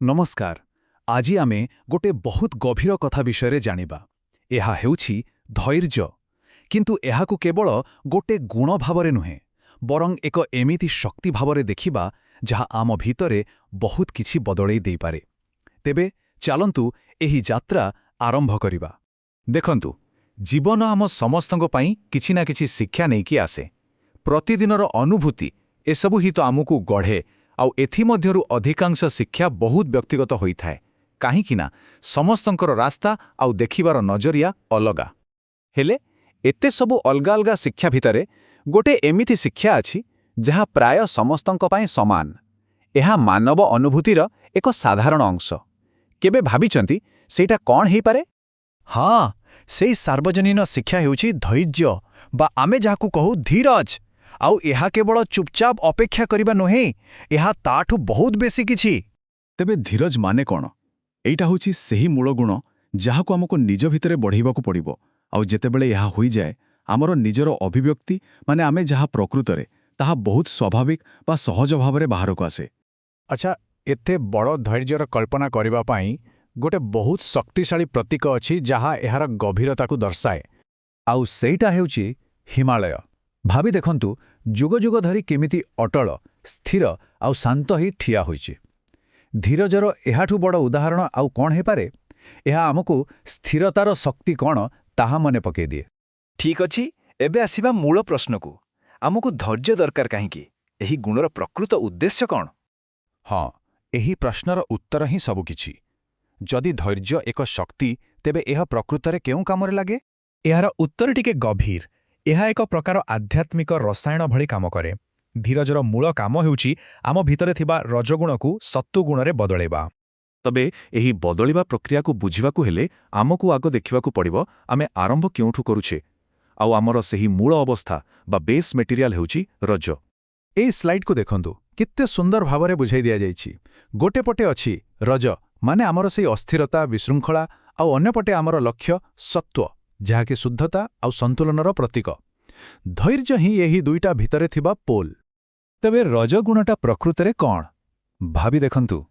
नमस्कार। आज आमे गोटे बहुत गभीर कथा विषय जानिबा। एहा हेउछि धैर्य। किंतु एहाकु केवल गोटे गुण भावरे नुहे बरं एक एमिति शक्ति भावरे देखिबा जहा आम भितरे बहुत किछि बदलै देई पारे। तेबे चालंतु एही यात्रा आरंभ करिबा। देखंतु जीवन आम समस्तंको पई किछि ना किछि शिक्षा नेकी आसे। प्रतिदिनर अनुभूति एसबु ही तो आमुकु गढ़े आउ एथि मध्यरु अधिकांश शिक्षा बहुत व्यक्तिगत होइथाए। काहीकिना समस्तंकर रास्ता आउ देखिबार नजरिया अलगा। हेले एते सबु अलगा अलगा शिक्षा भितरे गोटे एमिति शिक्षा अछि जहा प्राय समस्तंक पई समान। एहा मानव अनुभूतिर एक साधारण अंश। केबे भाबिचंती सेटा कोन हेई पारे? हाँ, सेई सार्वजनीन शिक्षा हेउछि धैर्य बा आमे जाहाकु कहू धीरज। आउ एहा केवल चुपचाप अपेक्षा करिबा नोहे, एहा ताठु बहुत बेसी किछि। तेबे धीरज माने कोन? एइटा होछि सेही मूल गुण जाहाकु हमको निज भितरे बढ़ाइबाकु पड़िबो। आउ जेतेबेले एहा होई जाय हमर निजर अभिव्यक्ति माने आमे जहा प्रकृतरे ताहा बहुत स्वाभाविक बा सहज भावरे बाहरको आसे। अच्छा, एते बड़ धैर्यर कल्पना करिबा पई गोटे बहुत शक्तिशाली प्रतीक अछि जहा एहार गभीरताकु दर्शाए। आउ सेइटा हेउछि हिमालय। भाबी देखंतु जुग जुग धरी केमिति अटल, स्थिर आउ शांत ही ठिया होइछि। धीरजर एहाठु बड़ उदाहरण आउ कोन हे पारे? एहा हमकु स्थिरतार शक्ति कोन ताहा मने पके दिए। ठीक अछि, एबे आसीबा मूल प्रश्नकु। आमुकु धैर्य दरकार काहीकि? एही गुणर प्रकृत उद्देश्य कोन? हाँ, एही प्रश्नर उत्तर ही सबु किछि। जदि धैर्य एक शक्ति, तेबे एहा प्रकृतरे केउ कामरे लागे? एहार उत्तर टिके गभीर। एहा एक प्रकार आध्यात्मिक रसायन भଳି काम करे। धीरजर मूल काम हेउछि आम भितरे थिबा रजगुणकु सत्वगुणरे बदळेबा। तबे एही बदलिबा प्रक्रियाकु बुझिबाकु हेले आमकु आगो देखिबाकु पड़िबो आमे आरंभ केउठु करूछे। आउ आमर सेही मूल अवस्था बा बेस मेटेरियल हेउछि रज। एई स्लाइड को देखंतु कित्ते सुंदर भावरे बुझाई दिया जाइछि। गोटे पटे अछि रज माने आमर सेही अस्थिरता, विशृंखला आउ अन्य पटे आमर लक्ष्य सत्व जहाकि शुद्धता आउ संतुलनर प्रतीक। धैर्य ही एही दुईटा भितरे थिबा पोल। तेबे रजगुणटा प्रकृतरे कोन? भाबी देखंतु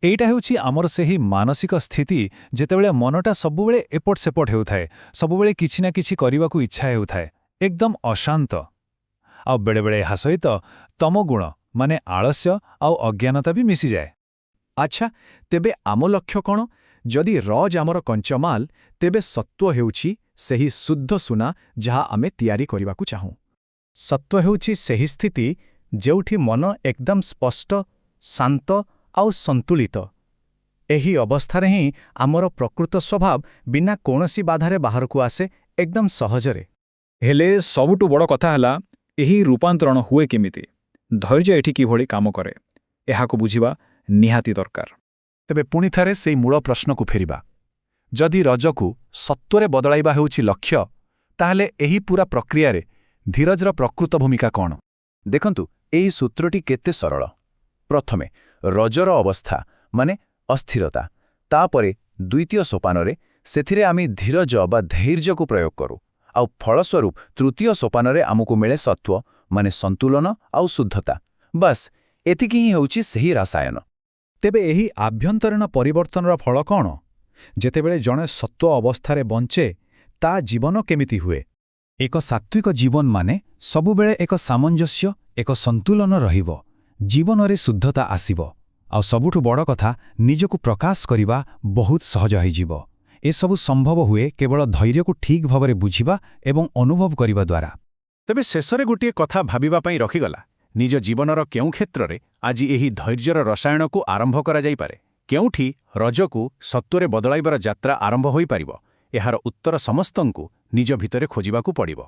एइटा हेउछि आमर सेही मानसिक स्थिति जेतेबेले मनटा सबुबेले एपट सेपट हेउथाए, सबुबेले किछि ना किछि करिबाकु इच्छा हेउथाए, एकदम अशांत। आउ बेले बेले एहा सहित तमगुण माने आलस्य आउ अज्ञानता भी मिसी जाए। अच्छा, तेबे आम लक्ष्य कोन? जदि रज आमर कंचमाल, तेबे सत्व हेउछि सेही शुद्ध सुना जहा आमे तयारी करिबाकु चाहूं। सत्व हेउछि सेही स्थिति जेउठी मन एकदम स्पष्ट, शांत आउ संतुलित। एही अवस्थारे ही आमर प्रकृत स्वभाव बिना कोनसी बाधारे बाहरकु आसे, एकदम सहजरे। हेले सबुटु बड़ कथा हला एही रूपांतरण हुए केमिति? धैर्य एठी किभଳି काम करे एहाकु बुझिबा निहाती दरकार। तेबे पुणी थारे सेई मूल प्रश्नकु फेरिबा। जदि रजकु सत्वरे बदलाइबा हेउछि लक्ष्य, ताहले एही पूरा प्रक्रियारे धीरजर प्रकृत भूमिका कोन? देखंतु एही सूत्रटी केते सरल। प्रथमे रजर अवस्था माने अस्थिरता, तापरे द्वितीय सोपानरे सेथिरे आमी धीरज बा धैर्यकु प्रयोग करू, आउ फलस्वरूप तृतीय सोपानरे आमुकु मिले सत्व माने संतुलन आउ शुद्धता। बस एतिकी ही हेउछि सेही रसायन। तेबे एही आभ्यंतरीण परिवर्तनर फल कोन? जेतेबेले जणे सत्व अवस्थारे बंचे, ता जीवन केमिति हुए? एक सात्विक जीवन माने सबुबेले एक सामंजस्य, एक संतुलन रहिबो। जीवनरे शुद्धता आसिबो, आउ सबुठु बड़ कथा निजकु प्रकाश करिबा बहुत सहज होइजिबो। ए सबु संभव हुए केवल धैर्यकु ठीक भावरे बुझिबा एवं अनुभव करिबा द्वारा। तेबे शेषरे गोटिए कथा भाबिबा पई रखिगला। निज जीवनर केउ क्षेत्ररे आजि एही धैर्यर रसायनकु आरंभ करा जाई पारे? केउठी रजकु सत्वरे बदलाइबार यात्रा आरंभ होई पारिबो? एहार उत्तर समस्तंकु निज भितरे खोजिबाकु पड़िबो।